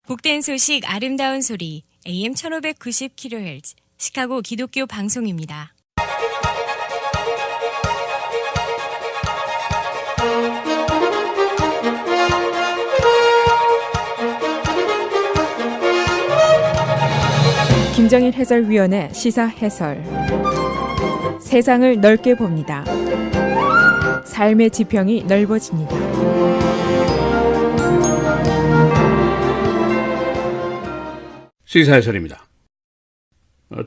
복된 소식 아름다운 소리 AM 1590kHz 시카고 기독교 방송입니다. 김정일 해설위원의 시사 해설. 세상을 넓게 봅니다. 삶의 지평이 넓어집니다. 시사 해설입니다.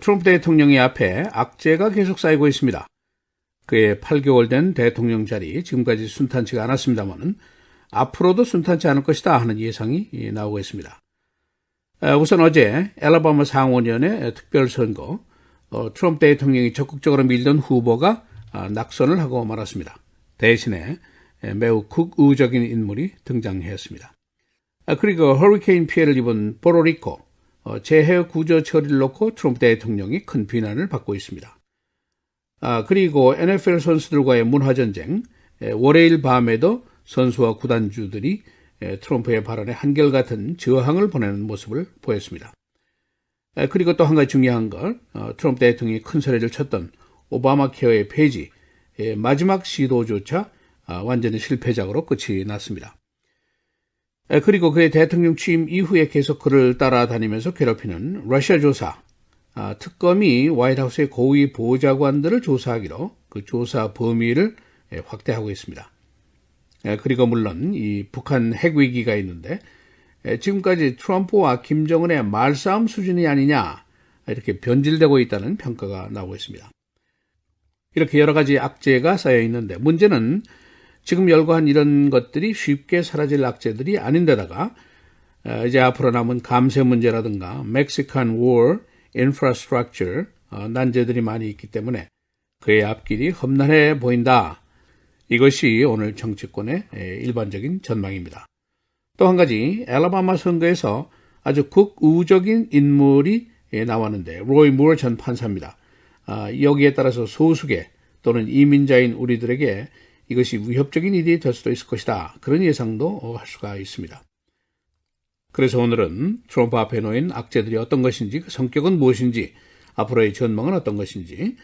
트럼프 대통령의 앞에 악재가 계속 쌓이고 있습니다. 그의 8개월 된 대통령 자리 지금까지 순탄치가 않았습니다만 앞으로도 순탄치 않을 것이다 하는 예상이 나오고 있습니다. 우선 어제 엘라바마 상원의원의 특별선거 트럼프 대통령이 적극적으로 밀던 후보가 낙선을 하고 말았습니다. 대신에 매우 극우적인 인물이 등장했습니다. 그리고 허리케인 피해를 입은 포르토리코 재해 구조 처리를 놓고 트럼프 대통령이 큰 비난을 받고 있습니다. 그리고 NFL 선수들과의 문화전쟁, 월요일 밤에도 선수와 구단주들이 트럼프의 발언에 한결같은 저항을 보내는 모습을 보였습니다. 그리고 또 한 가지 중요한 것, 트럼프 대통령이 큰 소리를 쳤던 오바마 케어의 폐지, 마지막 시도조차 완전히 실패작으로 끝이 났습니다. 그리고 그의 대통령 취임 이후에 계속 그를 따라다니면서 괴롭히는 러시아 조사, 특검이 화이트하우스의 고위 보좌관들을 조사하기로 그 조사 범위를 확대하고 있습니다. 그리고 물론 이 북한 핵위기가 있는데 지금까지 트럼프와 김정은의 말싸움 수준이 아니냐 이렇게 변질되고 있다는 평가가 나오고 있습니다. 이렇게 여러 가지 악재가 쌓여 있는데 문제는 지금 열거한 이런 것들이 쉽게 사라질 악재들이 아닌데다가 이제 앞으로 남은 감세 문제라든가 멕시칸 워, 인프라스트럭처 난제들이 많이 있기 때문에 그의 앞길이 험난해 보인다. 이것이 오늘 정치권의 일반적인 전망입니다. 또 한 가지 엘라바마 선거에서 아주 극우적인 인물이 나왔는데 로이 무어 전 판사입니다. 여기에 따라서 소수계 또는 이민자인 우리들에게 이것이 위협적인 일이 될 수도 있을 것이다. 그런 예상도 할 수가 있습니다. 그래서 오늘은 트럼프 앞에 놓인 악재들이 어떤 것인지, 그 성격은 무엇인지, 앞으로의 전망은 어떤 것인지,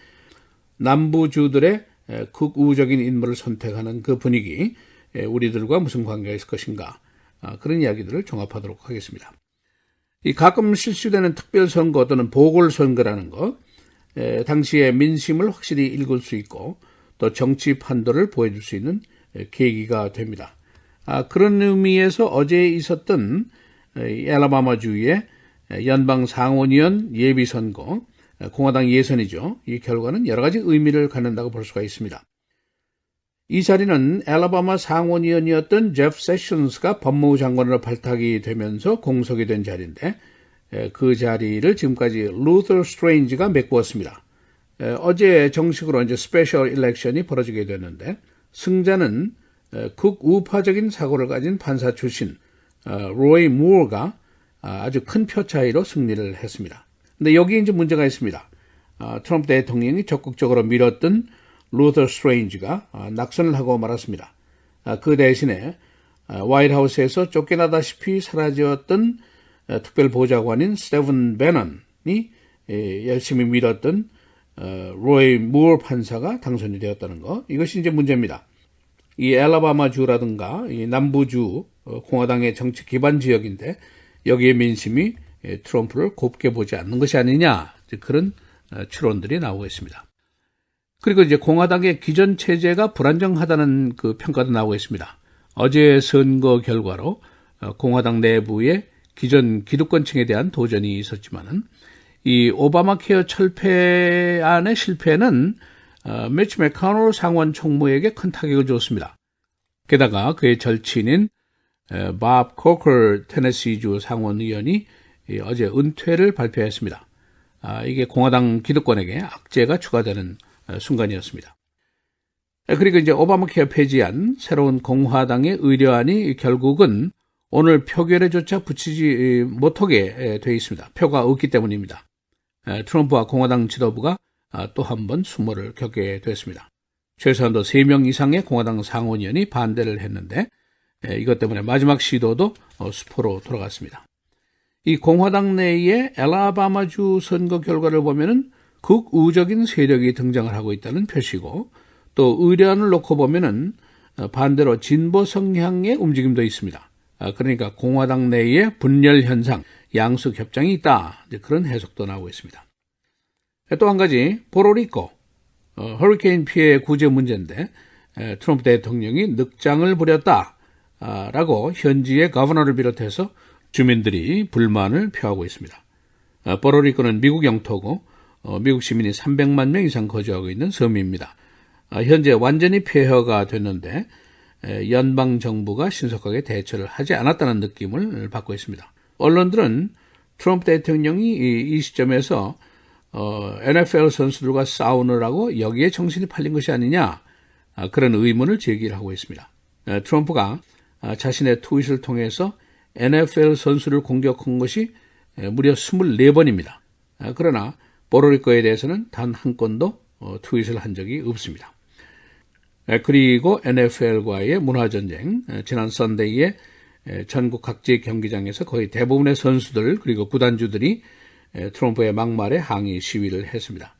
남부주들의 극우적인 인물을 선택하는 그 분위기, 우리들과 무슨 관계가 있을 것인가, 그런 이야기들을 종합하도록 하겠습니다. 이 가끔 실시되는 특별선거 또는 보궐선거라는 것, 당시의 민심을 확실히 읽을 수 있고 또 정치 판도를 보여줄 수 있는 계기가 됩니다. 그런 의미에서 어제 있었던 엘라바마주의 연방 상원의원 예비선거, 공화당 예선이죠. 이 결과는 여러 가지 의미를 갖는다고 볼 수가 있습니다. 이 자리는 엘라바마 상원의원이었던 제프 세션스가 법무부 장관으로 발탁이 되면서 공석이 된 자리인데 그 자리를 지금까지 루터 스트레인지가 메꾸었습니다. 어제 정식으로 이제 스페셜 일렉션이 벌어지게 됐는데 승자는 극우파적인 사고를 가진 판사 출신 로이 무어가 아주 큰 표 차이로 승리를 했습니다. 근데 여기에 이제 문제가 있습니다. 트럼프 대통령이 적극적으로 밀었던 루터 스트레인지가 낙선을 하고 말았습니다. 그 대신에 화이트하우스에서 쫓겨나다시피 사라졌던 특별보좌관인 스티븐 배넌이 열심히 밀었던 로이 무어 판사가 당선이 되었다는 거, 이것이 이제 문제입니다. 이 엘라바마주라든가 이 남부주 공화당의 정치 기반 지역인데 여기에 민심이 트럼프를 곱게 보지 않는 것이 아니냐, 그런 추론들이 나오고 있습니다. 그리고 이제 공화당의 기존 체제가 불안정하다는 그 평가도 나오고 있습니다. 어제 선거 결과로 공화당 내부에 기존 기득권층에 대한 도전이 있었지만은 이 오바마 케어 철폐안의 실패는 매치 맥카노 상원 총무에게 큰 타격을 줬습니다. 게다가 그의 절친인 밥 코커 테네시주 상원의원이 어제 은퇴를 발표했습니다. 이게 공화당 기득권에게 악재가 추가되는 순간이었습니다. 그리고 이제 오바마 케어 폐지안 새로운 공화당의 의료안이 결국은 오늘 표결에조차 붙이지 못하게 되어 있습니다. 표가 없기 때문입니다. 트럼프와 공화당 지도부가 또 한 번 수모를 겪게 됐습니다. 최소한도 3명 이상의 공화당 상원의원이 반대를 했는데 이것 때문에 마지막 시도도 수포로 돌아갔습니다. 이 공화당 내의 엘라바마주 선거 결과를 보면은 극우적인 세력이 등장을 하고 있다는 표시고, 또 의뢰안을 놓고 보면은 반대로 진보 성향의 움직임도 있습니다. 그러니까 공화당 내의 분열 현상, 양측 협상이 있다, 그런 해석도 나오고 있습니다. 또 한 가지, 포르리코 허리케인 피해 구제 문제인데 트럼프 대통령이 늑장을 부렸다라고 현지의 거버너를 비롯해서 주민들이 불만을 표하고 있습니다. 포르리코는 미국 영토고 미국 시민이 300만 명 이상 거주하고 있는 섬입니다. 현재 완전히 폐허가 됐는데 연방정부가 신속하게 대처를 하지 않았다는 느낌을 받고 있습니다. 언론들은 트럼프 대통령이 이 시점에서 NFL 선수들과 싸우느라고 여기에 정신이 팔린 것이 아니냐, 그런 의문을 제기를 하고 있습니다. 트럼프가 자신의 트윗을 통해서 NFL 선수를 공격한 것이 무려 24번입니다. 그러나 포르리코에 대해서는 단 한 건도 트윗을 한 적이 없습니다. 그리고 NFL과의 문화전쟁, 지난 선데이에 전국 각지 경기장에서 거의 대부분의 선수들 그리고 구단주들이 트럼프의 막말에 항의 시위를 했습니다.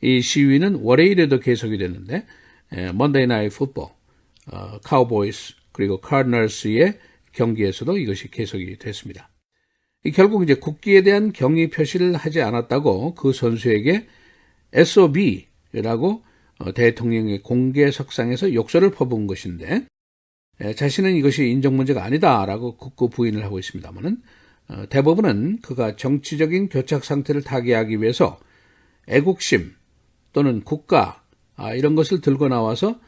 이 시위는 월요일에도 계속이 됐는데 먼데이 나잇 풋볼, 카우보이스 그리고 카디널스의 경기에서도 이것이 계속이 됐습니다. 결국 이제 국기에 대한 경의 표시를 하지 않았다고 그 선수에게 SOB라고 대통령의 공개석상에서 욕설을 퍼부은 것인데, 자신은 이것이 인정 문제가 아니다라고 굳고 부인을 하고 있습니다만은 대부분은 그가 정치적인 교착 상태를 타개하기 위해서 애국심 또는 국가 이런 것을 들고 나와서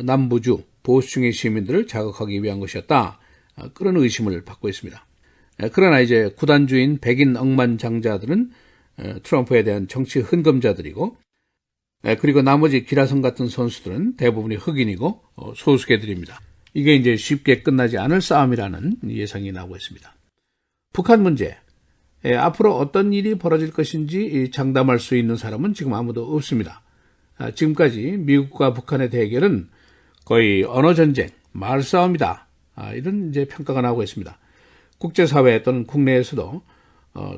남부주 보수층의 시민들을 자극하기 위한 것이었다, 그런 의심을 받고 있습니다. 그러나 이제 구단주인 백인 억만장자들은 트럼프에 대한 정치 흥검자들이고, 그리고 나머지 기라성 같은 선수들은 대부분이 흑인이고 소수계들입니다. 이게 이제 쉽게 끝나지 않을 싸움이라는 예상이 나오고 있습니다. 북한 문제, 앞으로 어떤 일이 벌어질 것인지 장담할 수 있는 사람은 지금 아무도 없습니다. 지금까지 미국과 북한의 대결은 거의 언어전쟁, 말싸움이다, 이런 이제 평가가 나오고 있습니다. 국제사회 또는 국내에서도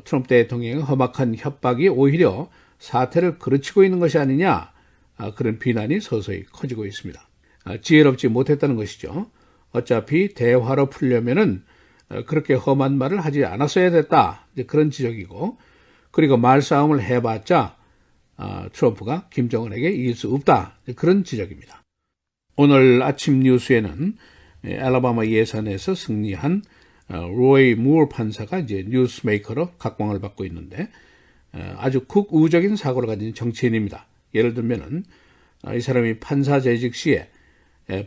트럼프 대통령의 험악한 협박이 오히려 사태를 그르치고 있는 것이 아니냐, 그런 비난이 서서히 커지고 있습니다. 지혜롭지 못했다는 것이죠. 어차피 대화로 풀려면은 그렇게 험한 말을 하지 않았어야 됐다, 그런 지적이고, 그리고 말싸움을 해봤자 트럼프가 김정은에게 이길 수 없다, 그런 지적입니다. 오늘 아침 뉴스에는 알라바마 예선에서 승리한 로이 무어 판사가 이제 뉴스메이커로 각광을 받고 있는데, 아주 극우적인 사고를 가진 정치인입니다. 예를 들면은 이 사람이 판사 재직 시에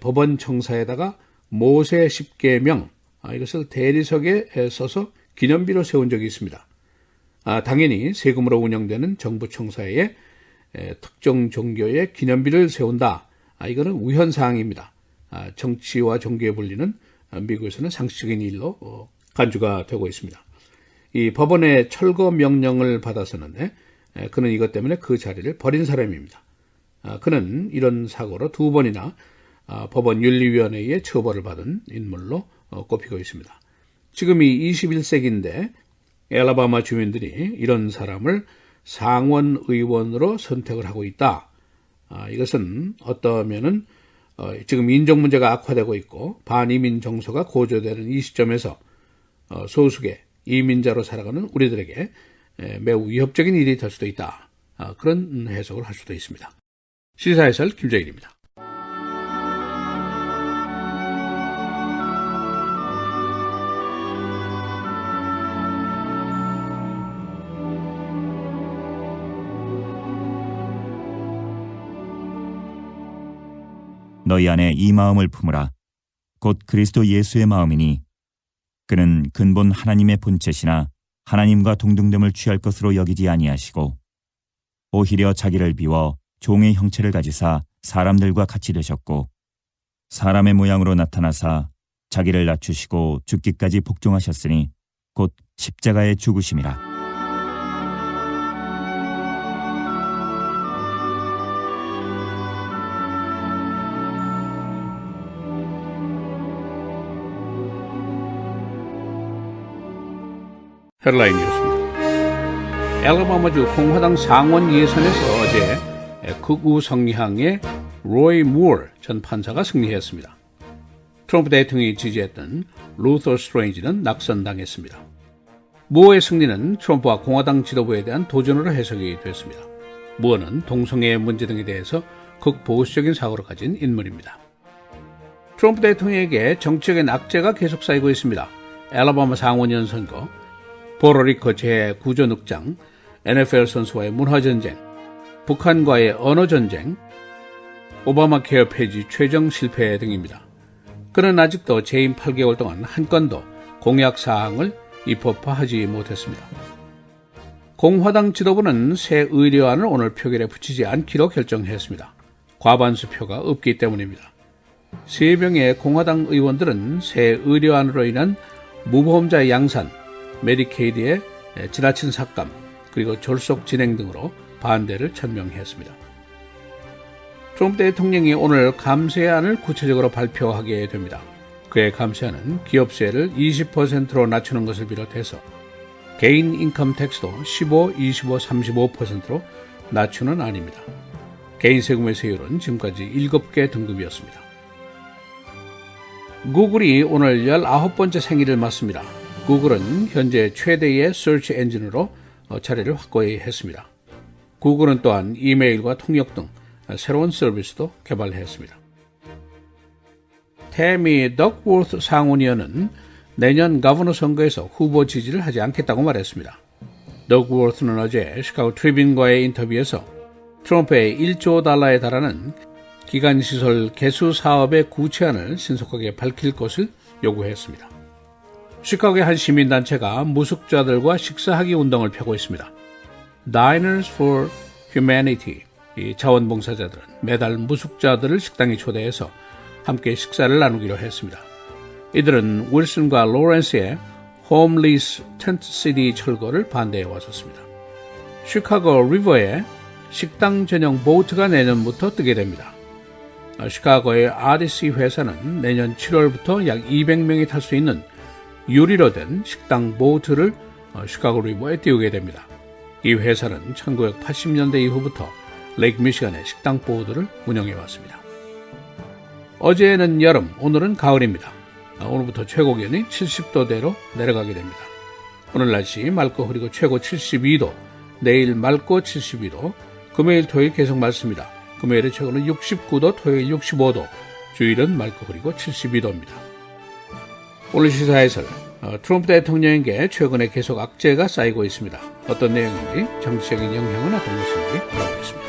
법원 청사에다가 모세 10계명, 이것을 대리석에 써서 기념비로 세운 적이 있습니다. 당연히 세금으로 운영되는 정부 청사에 특정 종교의 기념비를 세운다, 이거는 우연사항입니다. 정치와 종교에 불리는 미국에서는 상식적인 일로 간주가 되고 있습니다. 이 법원의 철거 명령을 받아서는 그는 이것 때문에 그 자리를 버린 사람입니다. 그는 이런 사고로 2번이나 법원 윤리위원회의 처벌을 받은 인물로 꼽히고 있습니다. 지금이 21세기인데 엘라바마 주민들이 이런 사람을 상원 의원으로 선택을 하고 있다. 이것은 어떠면은 지금 인종 문제가 악화되고 있고 반이민 정서가 고조되는 이 시점에서 소수계 이민자로 살아가는 우리들에게 매우 위협적인 일이 될 수도 있다, 그런 해석을 할 수도 있습니다. 시사해설 김정일입니다. 너희 안에 이 마음을 품으라. 곧 그리스도 예수의 마음이니 그는 근본 하나님의 본체시나 하나님과 동등됨을 취할 것으로 여기지 아니하시고 오히려 자기를 비워 종의 형체를 가지사 사람들과 같이 되셨고 사람의 모양으로 나타나사 자기를 낮추시고 죽기까지 복종하셨으니 곧 십자가의 죽으심이라. 헤드라인 뉴스입니다. 엘라바마주 공화당 상원 예선에서 어제 극우 성향의 로이 무어 전 판사가 승리했습니다. 트럼프 대통령이 지지했던 루터 스트레인지는 낙선당했습니다. 무어의 승리는 트럼프와 공화당 지도부에 대한 도전으로 해석이 됐습니다. 무어는 동성애 문제 등에 대해서 극보수적인 사고를 가진 인물입니다. 트럼프 대통령에게 정치적인 악재가 계속 쌓이고 있습니다. 엘라바마 상원의원 선거, 포르리코 제9조 늑장, NFL 선수와의 문화전쟁, 북한과의 언어전쟁, 오바마 케어 폐지 최종 실패 등입니다. 그는 아직도 재임 8개월 동안 한 건도 공약 사항을 입법화하지 못했습니다. 공화당 지도부는 새 의료안을 오늘 표결에 붙이지 않기로 결정했습니다. 과반수 표가 없기 때문입니다. 3명의 공화당 의원들은 새 의료안으로 인한 무보험자 양산, 메디케이드의 지나친 삭감, 그리고 졸속 진행 등으로 반대를 천명했습니다. 트럼프 대통령이 오늘 감세안을 구체적으로 발표하게 됩니다. 그의 감세안은 기업세를 20%로 낮추는 것을 비롯해서 개인 인컴 텍스도 15, 25, 35%로 낮추는 안입니다. 개인 세금의 세율은 지금까지 7개 등급이었습니다. 구글이 오늘 19번째 생일을 맞습니다. 구글은 현재 최대의 서치 엔진으로 자리를 확고히 했습니다. 구글은 또한 이메일과 통역 등 새로운 서비스도 개발했습니다. 태미 덕워스 상원의원은 내년 가버너 선거에서 후보 지지를 하지 않겠다고 말했습니다. 덕워스는 어제 시카고 트리뷴과의 인터뷰에서 트럼프의 1조 달러에 달하는 기간시설 개수 사업의 구체안을 신속하게 밝힐 것을 요구했습니다. 시카고의 한 시민단체가 무숙자들과 식사하기 운동을 펴고 있습니다. Diners for Humanity, 이 자원봉사자들은 매달 무숙자들을 식당에 초대해서 함께 식사를 나누기로 했습니다. 이들은 윌슨과 로렌스의 홈리스 텐트시티 철거를 반대해 왔었습니다. 시카고 리버에 식당 전용 보트가 내년부터 뜨게 됩니다. 시카고의 RDC 회사는 내년 7월부터 약 200명이 탈 수 있는 유리로 된 식당 보트를 시카고 리버에 띄우게 됩니다. 이 회사는 1980년대 이후부터 레이크 미시간의 식당 보트를 운영해 왔습니다. 어제는 여름, 오늘은 가을입니다. 오늘부터 최고 기온이 70도대로 내려가게 됩니다. 오늘 날씨 맑고 흐리고 최고 72도, 내일 맑고 72도, 금요일 토요일 계속 맑습니다. 금요일의 최고는 69도, 토요일 65도, 주일은 맑고 흐리고 72도입니다. 오늘 시사해설, 트럼프 대통령에게 최근에 계속 악재가 쌓이고 있습니다. 어떤 내용인지, 정치적인 영향은 어떤 것인지 알아보겠습니다.